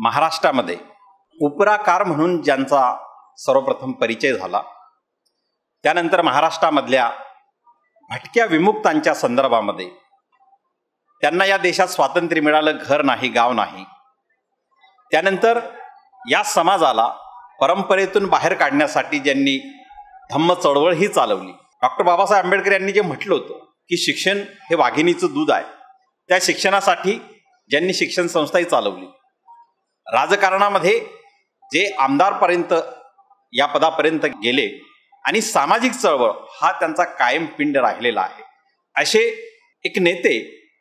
महाराष्ट्रामध्ये उपराकार म्हणून ज्यांचा सर्वप्रथम परिचय झाला, त्यानंतर महाराष्ट्रामधल्या भटक्या विमुक्तांच्या संदर्भामध्ये त्यांना या देशात स्वातंत्र्य मिळालं, घर नाही, गाव नाही. त्यानंतर या समाजाला परंपरेतून बाहेर काढण्यासाठी ज्यांनी धम्म चळवळ ही चालवली. डॉक्टर बाबासाहेब आंबेडकर यांनी जे म्हटलं होतं की शिक्षण हे वाघिणीचं दूध आहे, त्या शिक्षणासाठी ज्यांनी शिक्षण संस्थाही चालवली. राजकारणामध्ये जे आमदारपर्यंत या पदापर्यंत गेले आणि सामाजिक चळवळ हा त्यांचा कायम पिंड राहिलेला आहे. असे एक नेते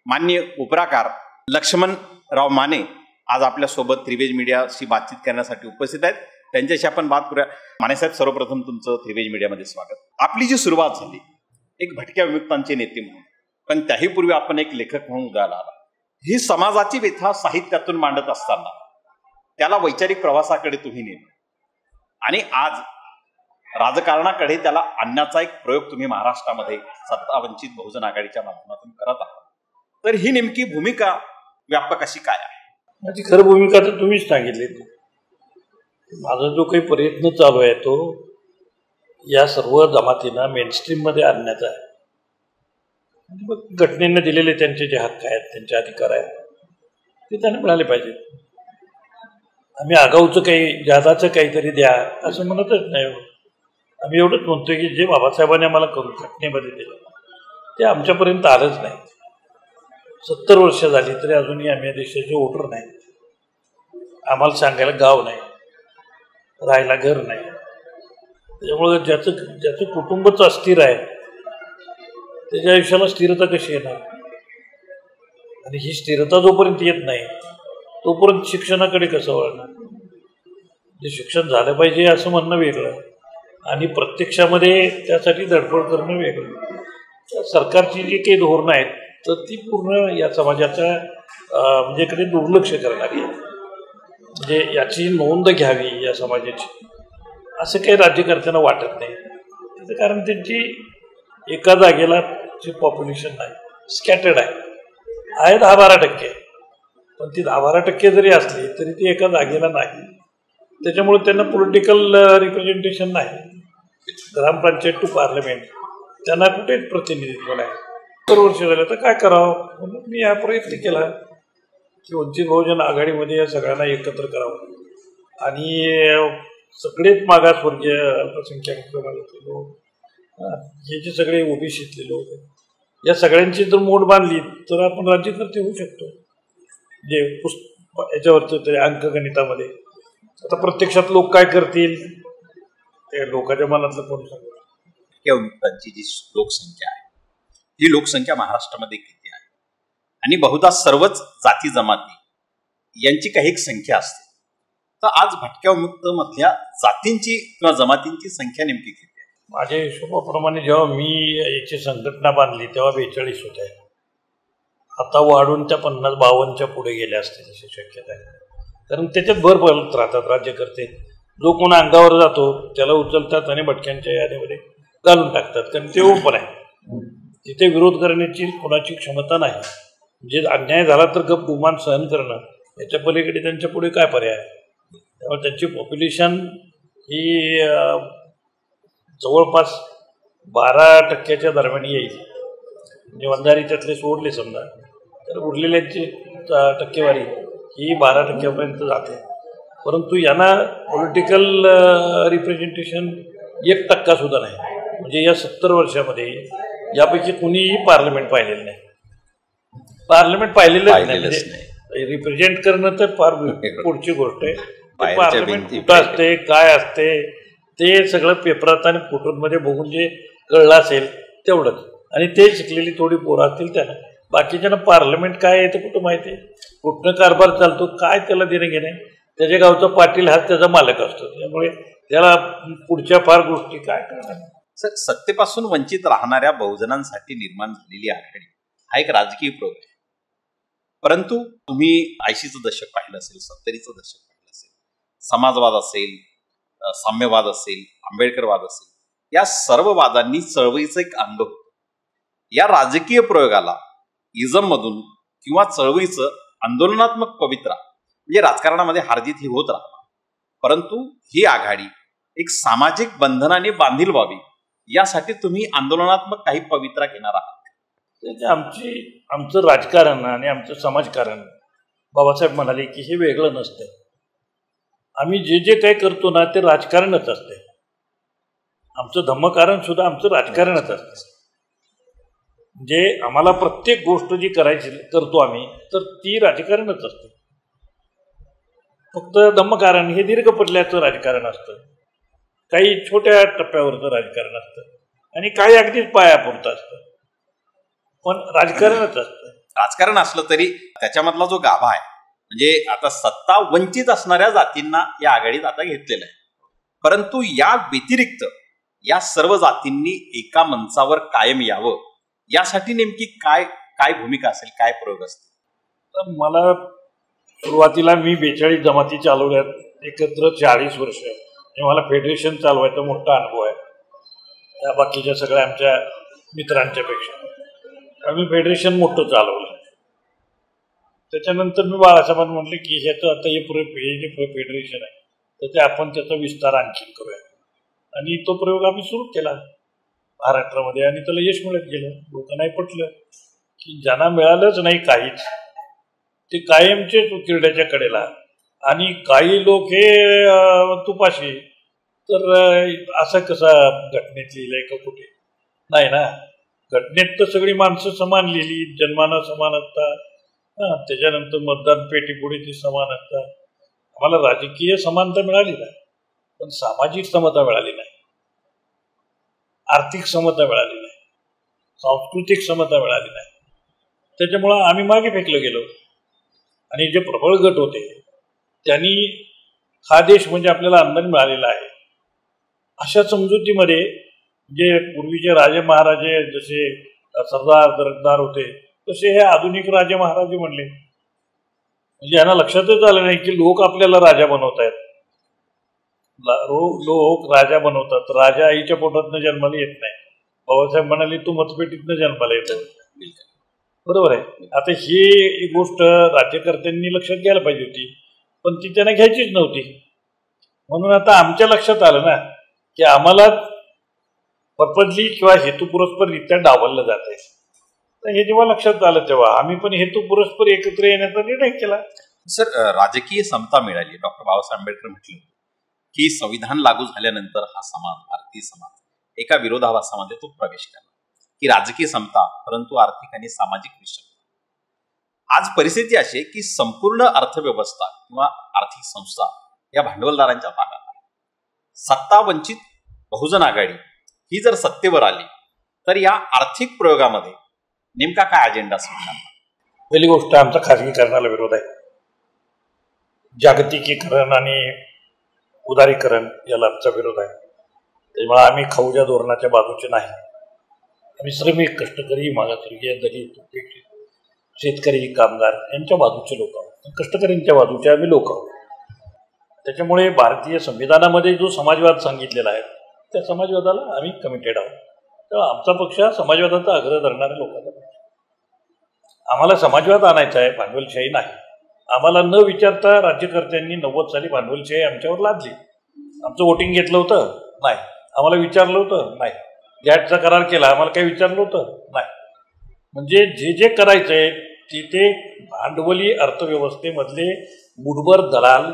माननीय उपराकार लक्ष्मणराव माने आज आपल्यासोबत त्रिवेज मीडियाशी बातचीत करण्यासाठी उपस्थित आहेत. त्यांच्याशी आपण बात करूया. मानेसाहेब, सर्वप्रथम तुमचं त्रिवेज मीडियामध्ये स्वागत. आपली जी सुरुवात झाली एक भटक्या विमुक्तांचे नेते म्हणून, पण त्याही पूर्वी आपण एक लेखक म्हणून उदयाला आला. ही समाजाची व्यथा साहित्यातून मांडत असताना त्याला वैचारिक प्रवासाकडे तुम्ही नेलं आणि आज राजकारणाकडे त्याला आणण्याचा एक प्रयोग तुम्ही महाराष्ट्रामध्ये सत्ता वंचित बहुजन आघाडीच्या माध्यमातून करत आहात. तर ही नेमकी भूमिका व्यापक अशी काय आहे? माझी खरं भूमिका तर तुम्हीच सांगितली. माझा जो काही प्रयत्न चालू आहे तो या सर्व जमातींना मेनस्ट्रीममध्ये आणण्याचा आहे. मग घटनेने दिलेले त्यांचे जे हक्क आहेत, त्यांचे अधिकार आहेत, ते त्यांना मिळाले पाहिजेत. आम्ही आगाऊचं काही जादाचं काहीतरी द्या असं म्हणतच नाही. आम्ही एवढंच म्हणतोय की जे बाबासाहेबांनी आम्हाला करून घटनेमध्ये दिलं ते आमच्यापर्यंत आलंच नाही. 70 वर्ष झाली तरी अजूनही आम्ही या देशाचे वोटर नाही. आम्हाला सांगायला गाव नाही, राहायला घर नाही. त्याच्यामुळं ज्याचं कुटुंबच अस्थिर आहे त्याच्या आयुष्याला स्थिरता कशी येणार? आणि ही स्थिरता जोपर्यंत येत नाही तोपर्यंत शिक्षणाकडे कसं वळणार? जे शिक्षण झालं पाहिजे असं म्हणणं वेगळं आणि प्रत्यक्षामध्ये त्यासाठी धडपड करणं वेगळं. सरकारची जी काही धोरणं आहेत तर ती पूर्ण या समाजाच्या म्हणजे कडे दुर्लक्ष करणारी आहे. म्हणजे याची नोंद घ्यावी या समाजाची असं काही राज्यकर्त्यांना वाटत नाही. त्याचं कारण त्यांची एका जागेला जे पॉप्युलेशन नाही, स्कॅटर्ड आहे 10-12%. पण ती 10-12% जरी असली तरी ती एका जागेला नाही. त्याच्यामुळे त्यांना पॉलिटिकल रिप्रेझेंटेशन नाही. ग्रामपंचायत टू पार्लमेंट त्यांना कुठेच प्रतिनिधित्व नाही. 70 वर्ष झालं तर काय करावं म्हणून मी हा प्रयत्न केला की वंचित बहुजन आघाडीमध्ये या सगळ्यांना एकत्र करावं आणि सगळेच मागासवर्गीय अल्पसंख्याक समाजातले लोक, हे जे सगळे ओबीसीतले लोक, या सगळ्यांची जर मोड बांधली तर आपण राज्यकर्ते होऊ शकतो. जे याच्यावरचं ते अंकगणितामध्ये आता प्रत्यक्षात लोक काय करतील ते लोकांच्या मनातलं कोण सांगू. विमुक्तांची जी लोकसंख्या आहे ही लोकसंख्या महाराष्ट्रामध्ये किती आहे? आणि बहुधा सर्वच जाती जमाती यांची काही एक संख्या असते. तर आज भटक्या विमुक्त मधल्या जातींची किंवा जमातींची संख्या नेमकी किती आहे? माझ्या हिशोबाप्रमाणे जेव्हा मी याची संघटना बांधली तेव्हा 42 होत्या. आता वाढून त्या 50-52च्या पुढे गेल्या असतील अशी शक्यता आहे. कारण त्याच्यात भर पडत राहतात राज्यकर्ते. जो कोण अंगावर जातो त्याला उचलतात आणि भटक्यांच्या यादीमध्ये घालून टाकतात. कारण ते ओपन आहे, तिथे विरोध करण्याची कोणाची क्षमता नाही. जे अन्याय झाला तर गप गुमान सहन करणं, याच्या पलीकडे त्यांच्या पुढे काय पर्याय आहे? त्यामुळे त्यांची पॉप्युलेशन ही जवळपास 12% दरम्यान येईल. म्हणजे वंजारी त्यातले सोडले समजा तर उरलेल्यांची टक्केवारी ही 12% जाते. परंतु यांना पॉलिटिकल रिप्रेझेंटेशन 1% सुद्धा नाही. म्हणजे या 70 वर्षामध्ये यापैकी कुणीही पार्लमेंट पाहिलेलं नाही. पार्लमेंट पाहिलेलं नाही. रिप्रेझेंट करणं तर फार पुढची गोष्ट आहे. पार्लमेंट कुठं असते, काय असते ते सगळं पेपरात आणि फोटोमध्ये बघून जे कळलं असेल तेवढंच. आणि ते शिकलेली थोडी पोरं असतील त्यांना. बाकीच्यांना पार्लमेंट काय आहे ते कुठं माहिती आहे, कुठनं कारभार चालतो, काय त्याला देणं घेणे. त्याच्या गावचा पाटील हा त्याचा मालक असतो. त्यामुळे त्याला पुढच्या फार गोष्टी काय करणार. सर, सत्तेपासून वंचित राहणाऱ्या बहुजनांसाठी निर्माण झालेली आघाडी हा एक राजकीय प्रयोग आहे. परंतु तुम्ही 80चं दशक पाहिलं असेल, 70चं दशक पाहिलं असेल, समाजवाद असेल, साम्यवाद असेल, आंबेडकरवाद असेल, या सर्व वादांनी चळवळीचं एक अंग होतं. या राजकीय प्रयोगाला इझम मधून किंवा चळवळीचं आंदोलनात्मक पवित्रा म्हणजे राजकारणामध्ये हारजीत ही होत राहणार, परंतु ही आघाडी एक सामाजिक बंधनाने बांधील व्हावी यासाठी तुम्ही आंदोलनात्मक काही पवित्रा घेणार आहात. आमचं राजकारण आणि आमचं समाजकारण, बाबासाहेब म्हणाले की हे वेगळं नसतं. आम्ही जे जे काही करतो ना ते राजकारणच असते. आमचं धम्मकारण सुद्धा आमचं राजकारणच असतं. म्हणजे आम्हाला प्रत्येक गोष्ट जी करायची करतो आम्ही तर ती राजकारणच असते. फक्त धम्मकारण हे दीर्घ पल्ल्याचं राजकारण असतं, काही छोट्या टप्प्यावरचं राजकारण असतं आणि काही अगदीच पायापुरतं असतं, पण राजकारणच असतं. राजकारण असलं तरी त्याच्यामधला जो गाभा आहे, म्हणजे आता सत्ता वंचित असणाऱ्या जातींना या आघाडीत आता घेतलेलं आहे, परंतु या व्यतिरिक्त या सर्व जातींनी एका मंचावर कायम यावं यासाठी नेमकी काय काय भूमिका असेल, काय प्रयोग असतील? तर मला सुरुवातीला मी 42 जमाती चालवल्यात एकत्र 40 वर्ष, आणि मला फेडरेशन चालवायचा मोठा अनुभव आहे या बाकीच्या सगळ्या आमच्या मित्रांच्या पेक्षा. आम्ही फेडरेशन मोठं चालवलं. त्याच्यानंतर मी बाळासाहेबांना म्हटलं की ह्याचं आता हे जे फेडरेशन आहे तर ते आपण त्याचा विस्तार आणखी करूया, आणि तो प्रयोग आम्ही सुरू केला महाराष्ट्रामध्ये आणि त्याला यश मिळत गेलं. लोकांनाही पटलं की ज्यांना मिळालंच नाही काहीच ते कायमचे किरड्याच्या कडेला, आणि काही लोक हे तुपाशी. तर असं कसा घटनेत लिहिलंय का कुठे? नाही ना, घटनेत तर सगळी माणसं समान लिहिली, जन्मानं समान असतात, त्याच्यानंतर मतदान पेटीपुढे ती समान असतात. आम्हाला राजकीय समानता मिळाली नाही, पण सामाजिक समता मिळाली नाही, आर्थिक समता मिळाली नाही, सांस्कृतिक समता मिळाली नाही. त्याच्यामुळं आम्ही मागे फेकलं गेलो, आणि जे प्रबळ गट होते त्यांनी हा देश म्हणजे आपल्याला आमदानी मिळालेला आहे अशा समजुतीमध्ये, जे पूर्वीचे राजे महाराजे जसे सरदार दरकदार होते तसे हे आधुनिक राजे महाराजे म्हणले. म्हणजे यांना लक्षातच आलं नाही की लोक आपल्याला राजा बनवत आहेत. लोक राजा बनवतात, राजा आईच्या पोटातनं जन्माला येत नाही. बाबासाहेब म्हणाले तू मतपेटीतनं जन्माला येतो, बरोबर आहे. आता ही गोष्ट राज्यकर्त्यांनी लक्षात घ्यायला पाहिजे होती, पण ती त्यांना घ्यायचीच नव्हती. म्हणून आता आमच्या लक्षात आलं ना की आम्हाला पर्पजली किंवा हेतुपुरस्पररित्या डावललं जात आहे. तर हे जेव्हा लक्षात आलं तेव्हा आम्ही पण हेतुपुरस्पर एकत्र येण्याचा निर्णय केला. सर, राजकीय समता मिळाली. डॉक्टर बाबासाहेब आंबेडकर म्हटले की संविधान लागू झाल्यानंतर हा समाज, भारतीय समाज एका विरोधाभासामध्ये तो प्रवेश करला की राजकीय समता परंतु आर्थिक आणि सामाजिक विषमता. आज परिस्थिती अशी आहे की संपूर्ण अर्थव्यवस्था किंवा आर्थिक संस्था या भांडवलदारांच्या ताब्यात आहे. सत्ता वंचित बहुजन आघाडी ही जर सत्तेवर आली तर या आर्थिक प्रयोगामध्ये नेमका काय अजेंडा असणार? पहिली गोष्ट आमचा खाजगीकरणाला विरोध आहे. जागतिकीकरण आणि उदारीकरण याला आमचा विरोध आहे. त्यामुळे आम्ही खाऊच्या धोरणाच्या बाजूचे नाही. आम्ही श्रमिक, कष्टकरी, मागासवर्गीय, दलित, उपेक्षित, शेतकरी, कामगार यांच्या बाजूचे लोक आहोत. कष्टकऱ्यांच्या बाजूचे आम्ही लोक आहोत. त्याच्यामुळे भारतीय संविधानामध्ये जो समाजवाद सांगितलेला आहे त्या समाजवादाला आम्ही कमिटेड आहोत. तेव्हा आमचा पक्ष हा समाजवादाचा आग्रह धरणाऱ्या लोकांचा पक्ष. आम्हाला समाजवाद आणायचा आहे, भांडवलशाही नाही. आम्हाला न विचारता राज्यकर्त्यांनी 90 साली भांडवलशाही आमच्यावर लादली. आमचं वोटिंग घेतलं होतं? नाही. आम्हाला विचारलं होतं? नाही. गॅटचा करार केला, आम्हाला काही विचारलं होतं? नाही. म्हणजे जे जे करायचं आहे तिथे भांडवली अर्थव्यवस्थेमधले मुठभर दलाल,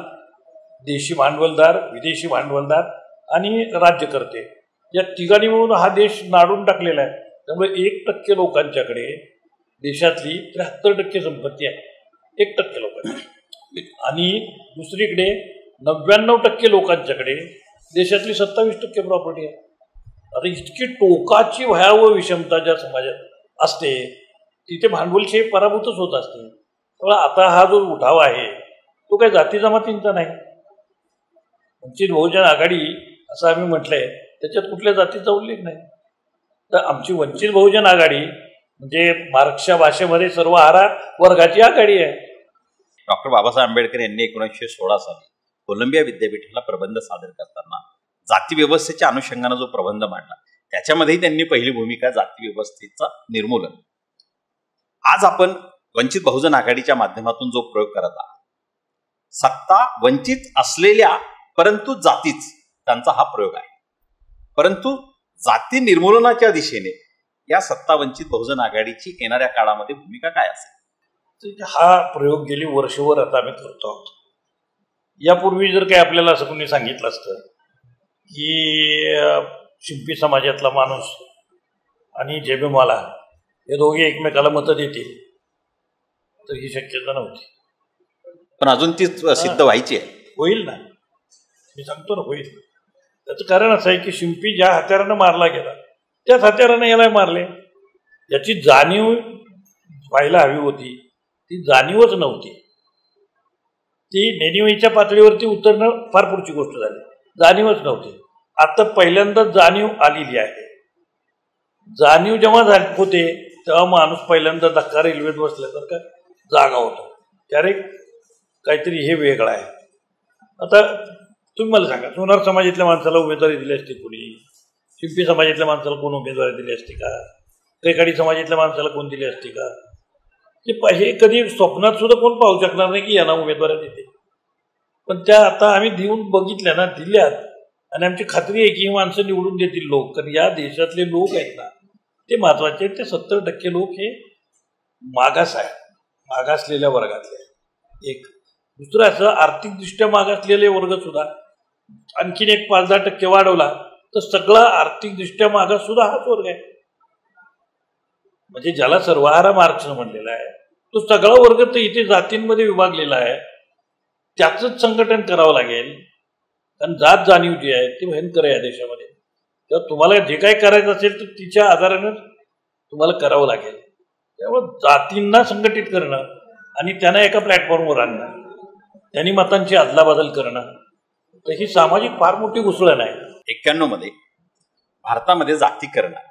देशी भांडवलदार, विदेशी भांडवलदार आणि राज्यकर्ते या तिघांनी मिळून हा देश नाडून टाकलेला आहे. त्यामुळे 1% लोकांच्याकडे देशातली 73% संपत्ती आहे, 1% लोकांची, आणि दुसरीकडे 99% लोकांच्याकडे देशातली 27% प्रॉपर्टी आहे. आता इतकी टोकाची भयावह विषमता ज्या समाजात असते तिथे भांडवलशाही पराभूतच होत असते. तर आता हा जो उठाव आहे तो काही जाती जमातींचा नाही. वंचित बहुजन आघाडी असं आम्ही म्हटलंय, त्याच्यात कुठल्या जातीचा उल्लेख नाही. तर आमची वंचित बहुजन आघाडी म्हणजे मार्क्सच्या भाषेमध्ये सर्वहारा वर्गाची आघाडी आहे. डॉक्टर बाबासाहेब आंबेडकर यांनी 1916 साली कोलंबिया विद्यापीठाला प्रबंध सादर करताना जाती व्यवस्थेच्या अनुषंगाने जो प्रबंध मांडला त्याच्यामध्येही त्यांनी पहिली भूमिका जाती व्यवस्थेचा निर्मूलन. आज आपण वंचित बहुजन आघाडीच्या माध्यमातून जो प्रयोग करत आहात सत्ता वंचित असलेल्या परंतु जातीच त्यांचा हा प्रयोग आहे. परंतु जाती निर्मूलनाच्या दिशेने या सत्ता वंचित बहुजन आघाडीची येणाऱ्या काळामध्ये भूमिका काय असेल? हा प्रयोग गेली वर्षभर आता आम्ही करतो आहोत. यापूर्वी जर काही आपल्याला असं कोणी सांगितलं असतं की शिंपी समाजातला माणूस आणि जेबीमाला हे दोघे एकमेकाला मतं देतील तर ही शक्यता नव्हती. पण अजून ती सिद्ध व्हायची आहे. होईल ना, मी सांगतो ना, होईल. त्याचं कारण असं आहे की शिंपी ज्या हत्यारानं मारला गेला त्याच हत्यारानं याला मारले. याची जाणीव व्हायला हवी होती, ती जाणीवच नव्हती. ती नेणिवेच्या पातळीवरती उतरणं फार पुढची गोष्ट झाली, जाणीवच नव्हती. आता पहिल्यांदा जाणीव आलेली आहे. जाणीव जेव्हा होते तेव्हा माणूस पहिल्यांदा धक्का रेल्वेत बसल्यासारखा जागा होतो, त्यारे काहीतरी हे वेगळं आहे. आता तुम्ही मला सांगा, सोनार समाजातल्या माणसाला उमेदवारी दिली असती कोणी? शिंपी समाजातल्या माणसाला कोण उमेदवारी दिली असती का? कैकाडी समाजातल्या माणसाला कोण दिली असती का? हे कधी स्वप्नात सुद्धा कोण पाहू शकणार नाही की यांना उमेदवारी देते. पण त्या आता आम्ही देऊन बघितल्या ना, दिल्यात, आणि आमची खात्री आहे की ही माणसं निवडून देतील लोक. कारण या देशातले लोक आहेत ना ते महत्वाचे आहेत. ते 70% लोक हे मागास आहे, मागासलेल्या वर्गातले. एक दुसरं असं आर्थिकदृष्ट्या मागासलेले वर्ग सुद्धा आणखीन एक 5-10% वाढवला तर सगळा आर्थिकदृष्ट्या मागास सुद्धा हाच वर्ग आहे. म्हणजे ज्याला सर्वहारा मार्क्स म्हणलेला आहे तो सगळा वर्ग तर इथे जातींमध्ये विभागलेला आहे. त्याचंच संघटन करावं लागेल. कारण जात जाणीव जी आहे ती भयंकर आहे या देशामध्ये. तेव्हा तुम्हाला जे काही करायचं असेल तर तिच्या आधारानं तुम्हाला करावं लागेल. त्यामुळे जातींना संघटित करणं आणि त्यांना एका प्लॅटफॉर्मवर आणणं, त्यांनी मतांची अदलाबदल करणं, तर ही सामाजिक फार मोठी घुसळण आहे. 91 मध्ये भारतामध्ये जागतिकीकरण आहे.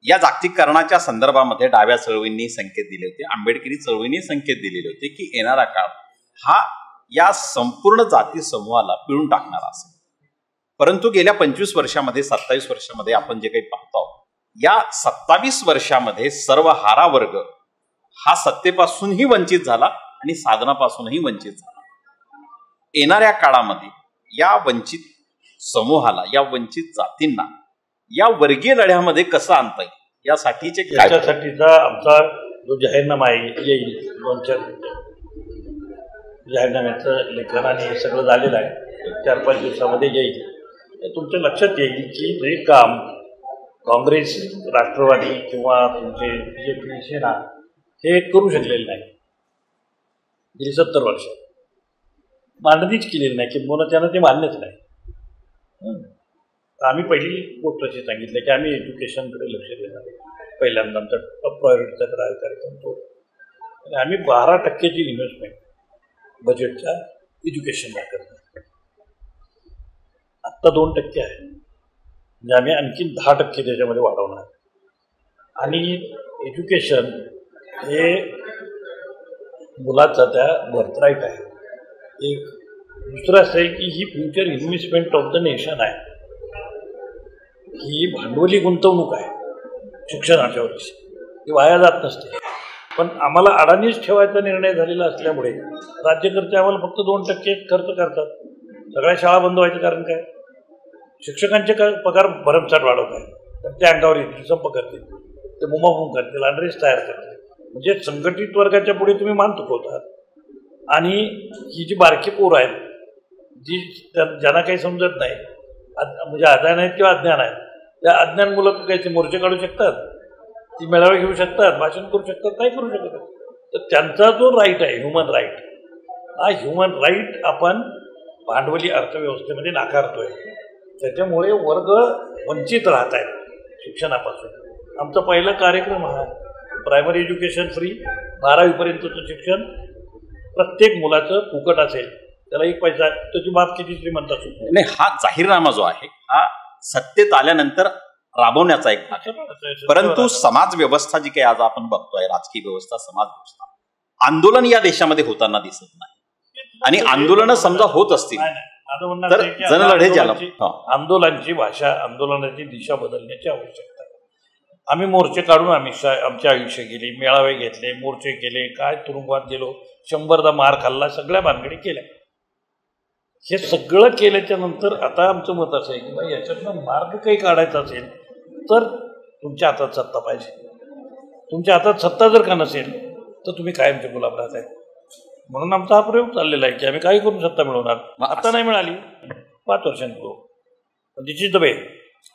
या जागतिकीकरणाच्या संदर्भामध्ये डाव्या चळवळींनी संकेत दिले होते, आंबेडकरी चळवळींनी संकेत दिलेले होते की येणारा काळ हा या संपूर्ण जाती समूहाला पिळून टाकणारा असेल. परंतु गेल्या 25 वर्षामध्ये 27 वर्षामध्ये आपण जे काही पाहतो या 27 वर्षामध्ये सर्व हारा वर्ग हा सत्तेपासूनही वंचित झाला आणि साधनापासूनही वंचित झाला. येणाऱ्या काळामध्ये या वंचित समूहाला, या वंचित जातींना या वर्गीय लढ्यामध्ये कसं आणता येईल यासाठीचे याच्यासाठीचा आमचा जो जाहीरनामा येईल 2-4 जाहीरनाम्याचं लेखन आणि सगळं झालेलं आहे, 4-5 दिवसामध्ये येईल. तुमच्या लक्षात येईल की जे काम काँग्रेस, राष्ट्रवादी किंवा तुमचे BJP, सेना हे करू शकलेले नाही गेली 70 वर्ष, मांडणीच केलेली नाही, किंबहुना त्यांना ते मान्यच नाही. आम्ही पहिली गोष्ट अशी सांगितलं की आम्ही एज्युकेशनकडे लक्ष देणार आहे. पहिल्यांदा आमचा टॉप प्रायोरिटीचा कार्यक्रम तो. आणि आम्ही 12% इन्व्हेस्टमेंट बजेटच्या एज्युकेशनला करणार. आत्ता 2% आहे, म्हणजे आम्ही आणखीन 10% त्याच्यामध्ये वाढवणार. आणि एज्युकेशन हे मुलाचा त्या बर्थराईट आहे. एक दुसरं असं आहे की ही future investment of the nation आहे, ही भांडवली गुंतवणूक आहे शिक्षणाच्या वर्षी, ती वाया जात नसते. पण आम्हाला अडाणीच ठेवायचा निर्णय झालेला असल्यामुळे राज्यकर्ते आम्हाला फक्त 2% खर्च करतात. सगळ्या शाळा बंद व्हायचं कारण काय? शिक्षकांचे पगार भरमसाठ वाढवत आहे, तर ते अंगावर येतील, संप करतील, ते बुमाबुम करतील, अनरेस्ट तयार करतील. म्हणजे संघटित वर्गाच्या पुढे तुम्ही मान चुकवतात. आणि ही जी बारकी पोरं आहेत जी ज्यांना काही समजत नाही, म्हणजे अज्ञान आहेत किंवा अज्ञान आहेत, त्या अज्ञान मुलं काही ते मोर्चे काढू शकतात, ती मेळावे घेऊ शकतात, भाषण करू शकतात, नाही करू शकत. तर त्यांचा जो राईट आहे, ह्युमन राईट, हा ह्युमन राईट आपण भांडवली अर्थव्यवस्थेमध्ये नाकारतोय. त्याच्यामुळे वर्ग वंचित राहत आहेत शिक्षणापासून. आमचा पहिला कार्यक्रम हा प्रायमरी एज्युकेशन फ्री, 12वीपर्यंतचं शिक्षण प्रत्येक मुलाचं फुकट असेल, त्याला 1 पैसा, त्याची बाब किती श्रीमंत असू. नाही, हा जाहीरनामा जो आहे हा सत्तेत आल्यानंतर राबवण्याचा एक भाग आहे. परंतु समाज व्यवस्था जी काही आज आपण बघतोय, राजकीय व्यवस्था, समाज व्यवस्था, आंदोलन या देशामध्ये होताना दिसत नाही. आणि आंदोलन समजा होत असतील तर जनलढे ज्याला आंदोलनाची भाषा, आंदोलनाची दिशा बदलण्याची आवश्यकता आहे. आम्ही मोर्चे काढून आमचे आयुष्य गेली, मेळावे घेतले, मोर्चे केले, काय तुरुंगात गेलो, 100दा मार खाल्ला, सगळ्या भानगडी केल्या. हे सगळं केल्याच्या नंतर आता आमचं मत असं आहे की बाई याच्यातनं मार्ग काही काढायचा असेल तर तुमच्या हातात सत्ता पाहिजे. तुमच्या हातात सत्ता जर का नसेल तर तुम्ही कायमचे गुलाम राहताय. म्हणून आमचा हा प्रयोग चाललेला आहे की आम्ही काही करून सत्ता मिळवणार. आता नाही मिळाली 5 वर्षांनी करू, पण तिची दबे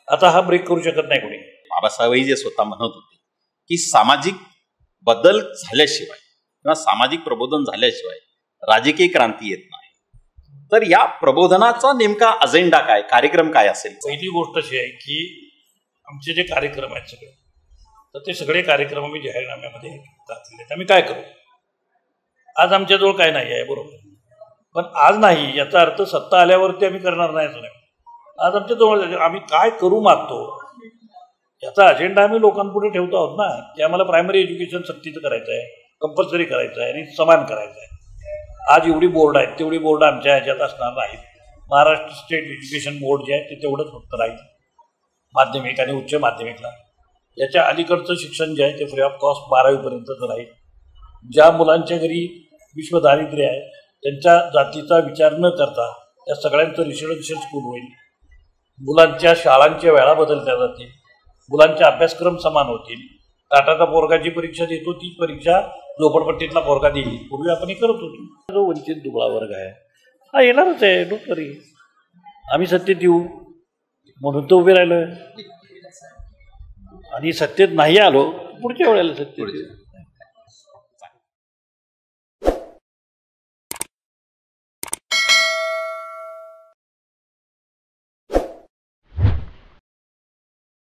आता हा ब्रेक करू शकत नाही कोणी. बाबासाहेबही जे स्वतः म्हणत होते की सामाजिक बदल झाल्याशिवाय किंवा सामाजिक प्रबोधन झाल्याशिवाय राजकीय क्रांती येत नाही. तर या प्रबोधनाचा नेमका अजेंडा काय, कार्यक्रम काय असेल? पहिली गोष्ट अशी आहे की आमचे जे कार्यक्रम आहेत सगळे, तर ते सगळे कार्यक्रम आम्ही जाहीरनाम्यामध्ये घातलेले आहेत. आम्ही काय करू, आज आमच्याजवळ काय नाही आहे बरोबर, पण आज नाही याचा अर्थ सत्ता आल्यावरती आम्ही करणार नाही असं नाही. आज आमच्याजवळ आम्ही काय करू मागतो याचा अजेंडा आम्ही लोकांपुढे ठेवतो आहोत ना, की आम्हाला प्रायमरी एज्युकेशन सक्तीचं करायचं आहे, कंपल्सरी करायचं आहे आणि समान करायचं आहे. आज एवढी बोर्ड आहेत तेवढी बोर्ड आमच्या ह्याच्यात असणार नाहीत. महाराष्ट्र स्टेट एज्युकेशन बोर्ड जे आहे ते तेवढंच फक्त राहील माध्यमिक आणि उच्च माध्यमिकला. याच्या अलीकडचं शिक्षण जे आहे ते फ्री ऑफ कॉस्ट 12वीपर्यंतच राहील. ज्या मुलांच्या घरी विश्व दारिद्र्य आहे त्यांच्या जातीचा विचार न करता त्या सगळ्यांचं रेसिडेन्शियल स्कूल होईल. मुलांच्या शाळांच्या वेळा बदलल्या जातील, मुलांचे अभ्यासक्रम समान होतील. टाटाचा पोरगा जी परीक्षा देतो ती परीक्षा झोपडपट्टीतला पोरगा देईल. पूर्वी आपण हे करत होतो. जो वंचित दुबळा वर्ग आहे हा येणारच आहे, डोक्टरी आम्ही सत्तेत येऊ म्हणून तो उभे राहिलोय आणि सत्तेत नाही आलो पुढच्या वेळेला सत्तेत येऊ.